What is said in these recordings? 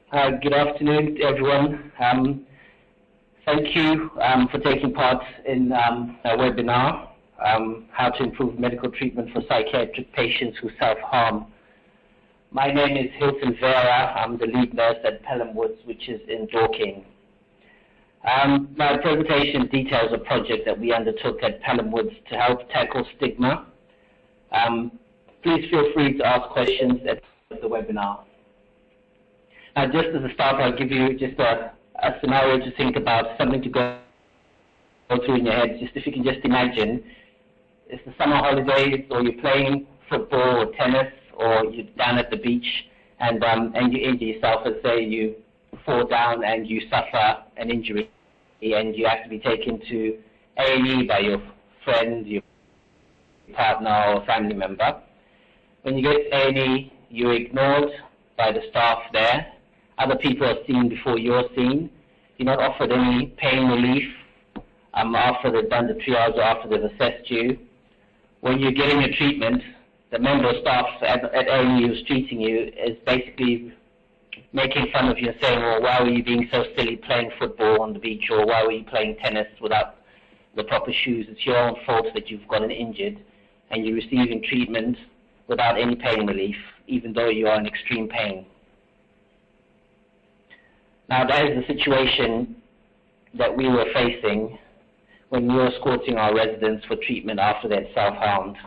Good afternoon, everyone. Thank you for taking part in our webinar, How to Improve Medical Treatment for Psychiatric Patients Who Self-Harm. My name is Hilton Vera. I'm the lead nurse at Pelham Woods, which is in Dorking. My presentation details a project that we undertook at Pelham Woods to help tackle stigma. Please feel free to ask questions at the webinar. Just as a start, I'll give you just a scenario to think about, something to go through in your head. Just if you can just imagine, it's the summer holidays, or you're playing football or tennis, or you're down at the beach, and you injure yourself. Let's say you fall down and you suffer an injury, and you have to be taken to A&E by your friend, your partner, or family member. When you get to A&E, you're ignored by the staff there. Other people are seen before you're seen. You're not offered any pain relief after they've done the triage or after they've assessed you. When you're getting your treatment, the member of staff at A&E who's treating you is basically making fun of you and saying, well, why were you being so silly playing football on the beach, or why were you playing tennis without the proper shoes? It's your own fault that you've gotten injured, and you're receiving treatment without any pain relief, even though you are in extreme pain. Now, that is the situation that we were facing when we were escorting our residents for treatment after they'd self-harmed.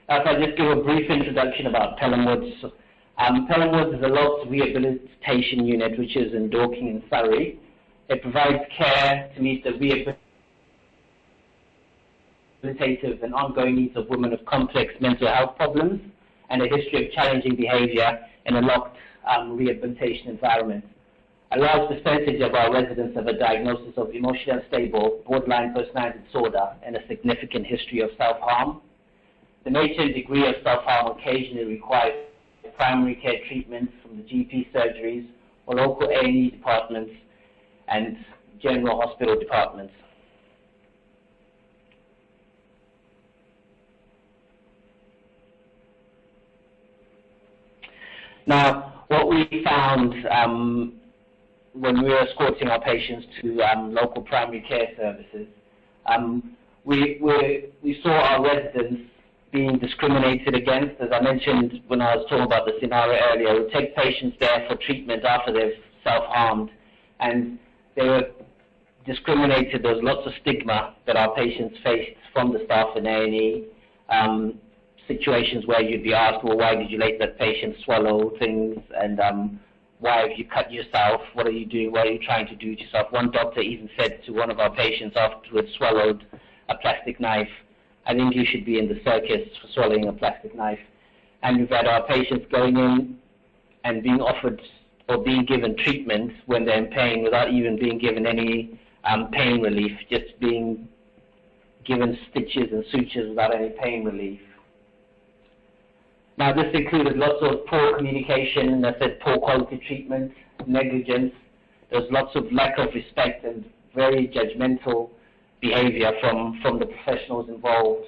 If I just give a brief introduction about Pelham Woods. Pelham Woods is a locked rehabilitation unit which is in Dorking in Surrey. It provides care to meet the rehabilitative and ongoing needs of women with complex mental health problems and a history of challenging behavior in a locked rehabilitation environment. A large percentage of our residents have a diagnosis of emotionally unstable, borderline personality disorder, and a significant history of self-harm. The nature and degree of self-harm occasionally requires primary care treatment from the GP surgeries or local A&E departments and general hospital departments. Now, what we found when we were escorting our patients to local primary care services, we saw our residents being discriminated against. As I mentioned when I was talking about the scenario earlier, we take patients there for treatment after they've self-harmed, and they were discriminated. There was lots of stigma that our patients faced from the staff in A&E. Situations where you'd be asked, well, why did you let that patient swallow things, and why have you cut yourself? What are you doing? What are you trying to do to yourself? One doctor even said to one of our patients after he'd swallowed a plastic knife, I think you should be in the circus for swallowing a plastic knife. And we've had our patients going in and being offered or being given treatment when they're in pain without even being given any pain relief, just being given stitches and sutures without any pain relief. Now, this included lots of poor communication, I said poor quality treatment, negligence. There's lots of lack of respect and very judgmental behavior from the professionals involved,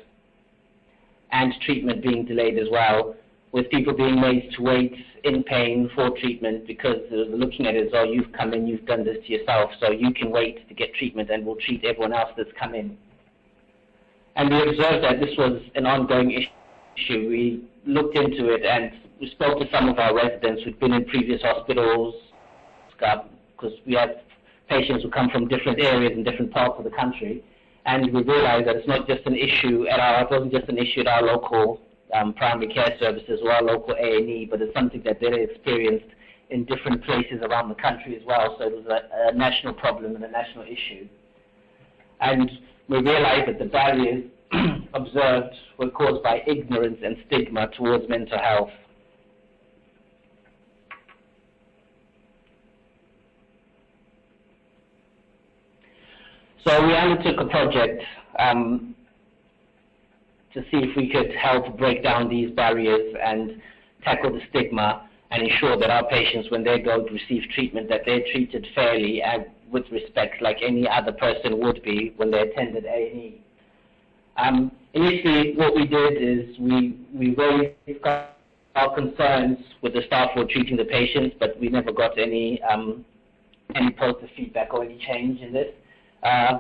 and treatment being delayed as well, with people being made to wait in pain for treatment because they're looking at it as, oh, you've come in, you've done this to yourself, so you can wait to get treatment and we'll treat everyone else that's come in. And we observed that this was an ongoing issue. We looked into it and we spoke to some of our residents who'd been in previous hospitals, because we have patients who come from different areas in different parts of the country, and we realized that it's not just an issue at it wasn't just an issue at our local primary care services or our local A&E, but it's something that they experienced in different places around the country as well. So it was a national problem and a national issue. And we realized that the barriers observed were caused by ignorance and stigma towards mental health. So we undertook a project to see if we could help break down these barriers and tackle the stigma and ensure that our patients, when they go to receive treatment, that they're treated fairly and with respect like any other person would be when they attended A&E. Initially, what we did is we raised our concerns with the staff who were treating the patients, but we never got any positive feedback or any change in this.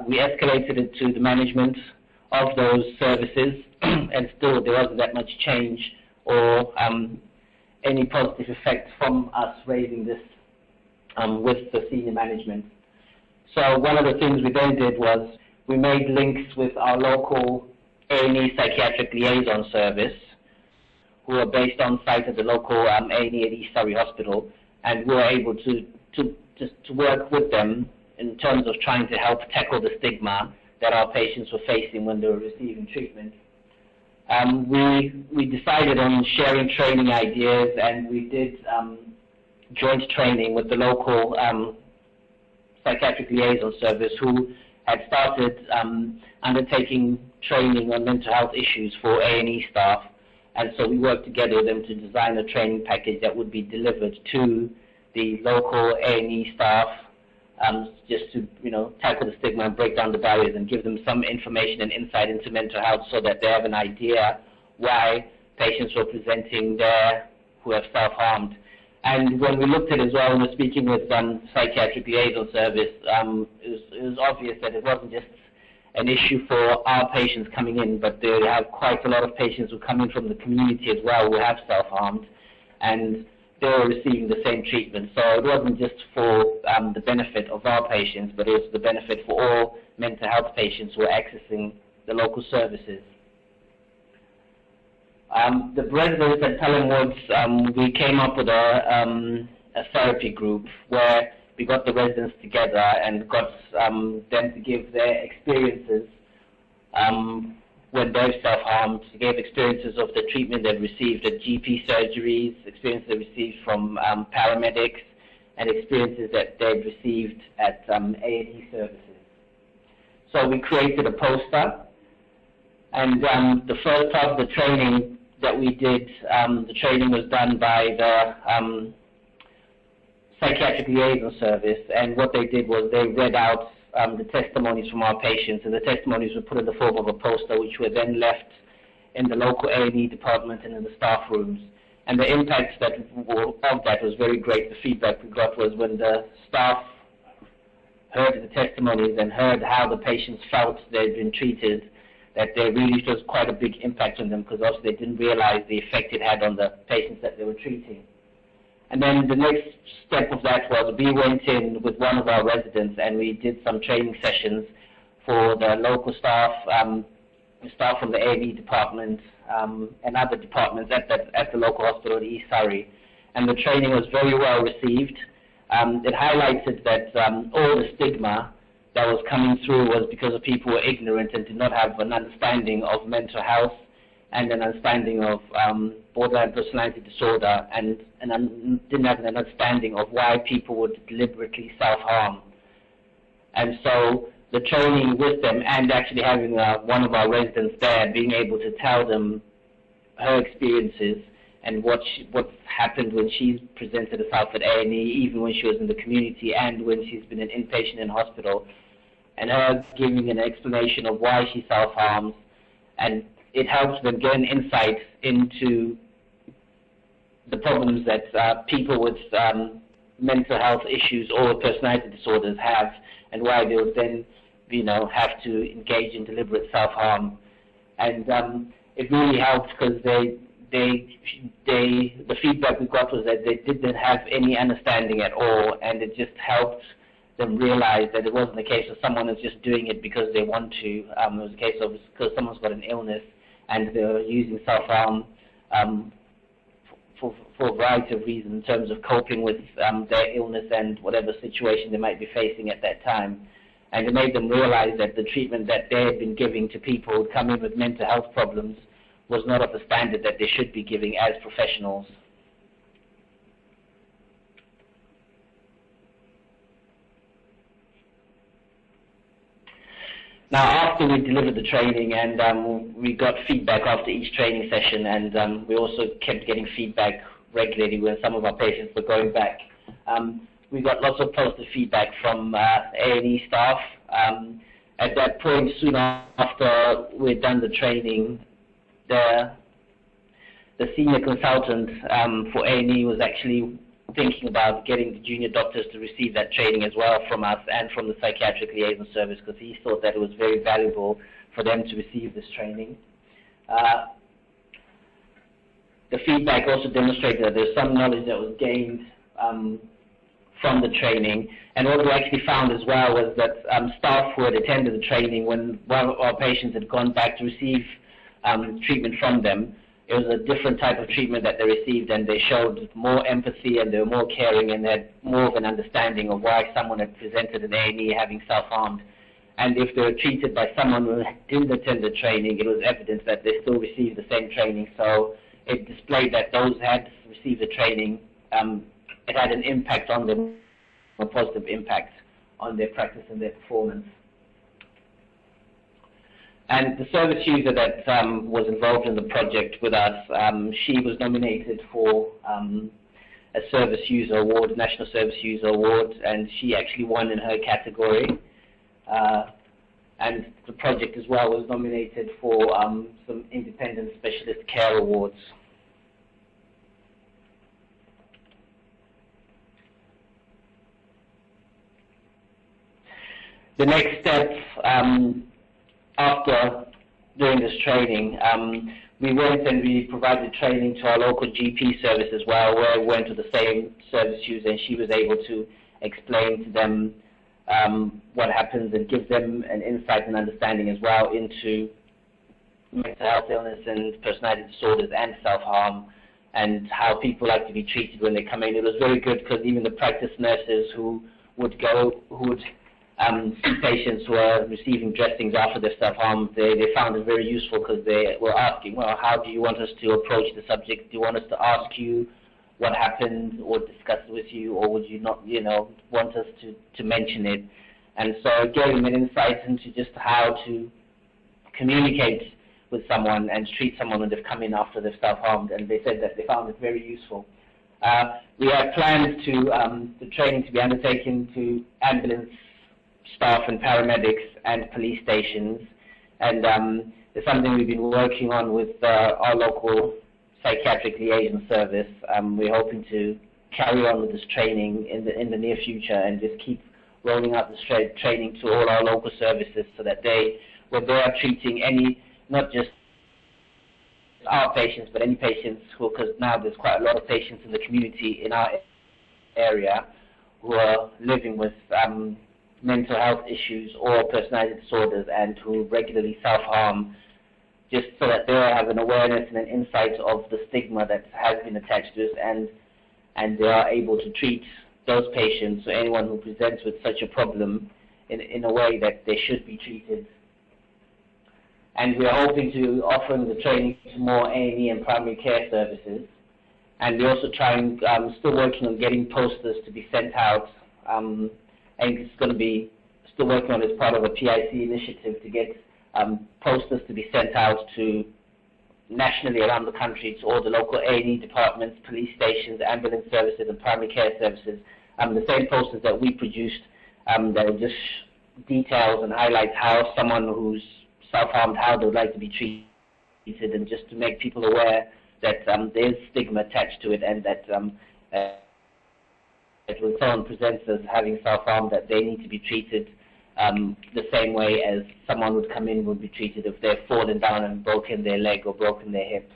We escalated it to the management of those services, and still there wasn't that much change or any positive effect from us raising this with the senior management. So one of the things we then did was we made links with our local A&E psychiatric liaison service, who are based on site at the local A&E at East Surrey Hospital, and we were able to work with them in terms of trying to help tackle the stigma that our patients were facing when they were receiving treatment. We decided on sharing training ideas, and we did joint training with the local psychiatric liaison service, who had started undertaking training on mental health issues for A&E staff. And so we worked together with them to design a training package that would be delivered to the local A&E staff, just to tackle the stigma and break down the barriers and give them some information and insight into mental health, so that they have an idea why patients were presenting there who have self-harmed. And when we looked at it as well, when we were speaking with psychiatric liaison service, it was obvious that it wasn't just an issue for our patients coming in, but they have quite a lot of patients who come in from the community as well who have self-harmed, and they were receiving the same treatment. So it wasn't just for the benefit of our patients, but it was the benefit for all mental health patients who are accessing the local services. The residents at Pelham Woods, we came up with a therapy group where we got the residents together and got them to give their experiences when they've self-harmed. They gave experiences of the treatment they've received at GP surgeries, experiences they received from paramedics, and experiences that they've received at A&E services. So we created a poster, and the first part of the training that we did, the training was done by the psychiatric liaison service, and what they did was they read out the testimonies from our patients, and the testimonies were put in the form of a poster, which were then left in the local A&E department and in the staff rooms. And the impact of that was very great. The feedback we got was when the staff heard the testimonies and heard how the patients felt they'd been treated, that there really was quite a big impact on them, because obviously they didn't realize the effect it had on the patients that they were treating. And then the next step of that was we went in with one of our residents and we did some training sessions for the local staff, staff from the A&E department and other departments at the local hospital at East Surrey. And the training was very well received. It highlighted that all the stigma that was coming through was because of people who were ignorant and did not have an understanding of mental health and an understanding of borderline personality disorder, and didn't have an understanding of why people would deliberately self-harm. And so the training with them, and actually having one of our residents there, being able to tell them her experiences and what happened when she's presented herself at A&E, even when she was in the community and when she's been an inpatient in hospital, and her giving an explanation of why she self-harms, and it helps them gain insight into the problems that people with mental health issues or personality disorders have, and why they would then, have to engage in deliberate self-harm. And it really helped, because the feedback we got was that they didn't have any understanding at all, and it just helped them realize that it wasn't a case of someone is just doing it because they want to. It was a case of because someone's got an illness and they're using self-harm for a variety of reasons in terms of coping with their illness and whatever situation they might be facing at that time. And it made them realize that the treatment that they had been giving to people who come in with mental health problems was not of the standard that they should be giving as professionals. Now, after we delivered the training, and we got feedback after each training session, and we also kept getting feedback regularly when some of our patients were going back. We got lots of positive feedback from A&E staff. At that point, soon after we'd done the training, the senior consultant for A&E was actually thinking about getting the junior doctors to receive that training as well from us and from the psychiatric liaison service, because he thought that it was very valuable for them to receive this training. The feedback also demonstrated that there's some knowledge that was gained from the training, and what we actually found as well was that staff who had attended the training when one of our patients had gone back to receive treatment from them, it was a different type of treatment that they received, and they showed more empathy and they were more caring and they had more of an understanding of why someone had presented in A&E having self-harmed. And if they were treated by someone who didn't attend the training, it was evidence that they still received the same training. So it displayed that those who had received the training, it had an impact on them, a positive impact on their practice and their performance. And the service user that was involved in the project with us, she was nominated for a Service User Award, a National Service User Award, and she actually won in her category. And the project as well was nominated for some Independent Specialist Care Awards. The next step after doing this training, we went and we provided training to our local GP service as well, where we went to the same service user and she was able to explain to them what happens and give them an insight and understanding as well into mental health illness and personality disorders and self-harm and how people like to be treated when they come in. It was very good because even the practice nurses who would see patients who are receiving dressings after their self-harm, they found it very useful because they were asking, well, how do you want us to approach the subject? Do you want us to ask you what happened or discuss it with you, or would you not, want us to mention it? And so it gave them an insight into just how to communicate with someone and treat someone when they've come in after they've self-harmed, and they said that they found it very useful. We have plans to the training to be undertaken to ambulance staff and paramedics and police stations, and it's something we've been working on with our local psychiatric liaison service. We're hoping to carry on with this training in the near future and just keep rolling out this training to all our local services so that when they are treating not just our patients, but any patients because now there's quite a lot of patients in the community in our area who are living with mental health issues or personality disorders and who regularly self-harm, just so that they have an awareness and an insight of the stigma that has been attached to this, and they are able to treat those patients or anyone who presents with such a problem in a way that they should be treated. And we are hoping to offer the training to more A&E and primary care services, and we're also still working on getting posters to be sent out. And it's going to be still working on as part of a PIC initiative to get posters to be sent out to nationally around the country to all the local A&E departments, police stations, ambulance services, and primary care services. The same posters that we produced that will just details and highlights how someone who's self-harmed, how they would like to be treated, and just to make people aware that there's stigma attached to it, and that when someone presents as having self-harm, that they need to be treated the same way as someone would come in would be treated if they've fallen down and broken their leg or broken their hip.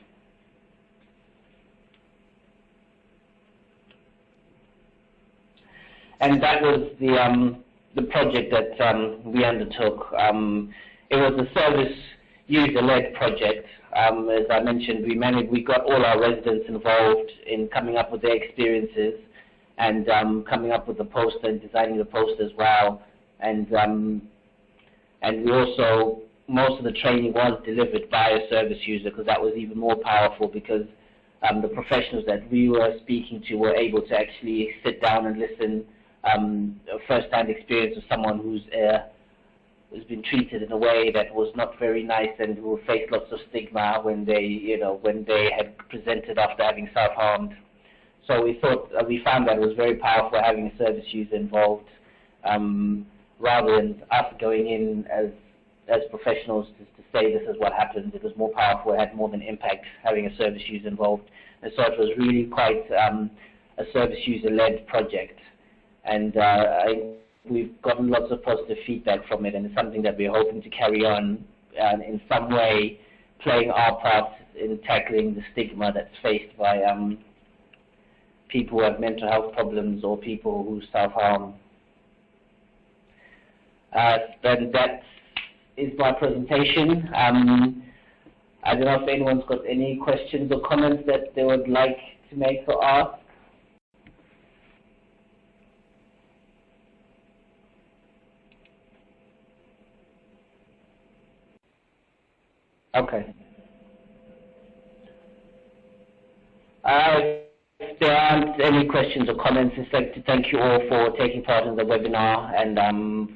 And that was the project that we undertook. It was a service user-led project. As I mentioned, we got all our residents involved in coming up with their experiences and coming up with the poster and designing the poster as well. And we also, most of the training was delivered by a service user, because that was even more powerful, because the professionals that we were speaking to were able to actually sit down and listen a first-hand experience of someone who's been treated in a way that was not very nice and who faced lots of stigma when they had presented after having self-harmed. So we found that it was very powerful having a service user involved, rather than us going in as professionals to say this is what happens. It was more powerful, it had more of an impact having a service user involved. And so it was really quite a service user-led project. And we've gotten lots of positive feedback from it, and it's something that we're hoping to carry on in some way, playing our part in tackling the stigma that's faced by people who have mental health problems or people who self-harm. Then that is my presentation. I don't know if anyone's got any questions or comments that they would like to make or ask. Okay. If there aren't any questions or comments, I'd like to thank you all for taking part in the webinar and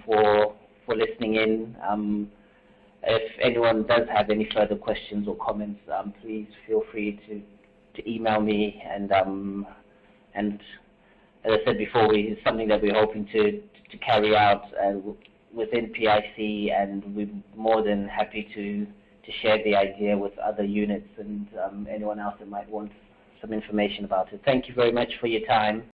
for listening in. If anyone does have any further questions or comments, please feel free to email me. And as I said before, it's something that we're hoping to carry out within PIC, and we're more than happy to share the idea with other units and anyone else that might want some information about it. Thank you very much for your time.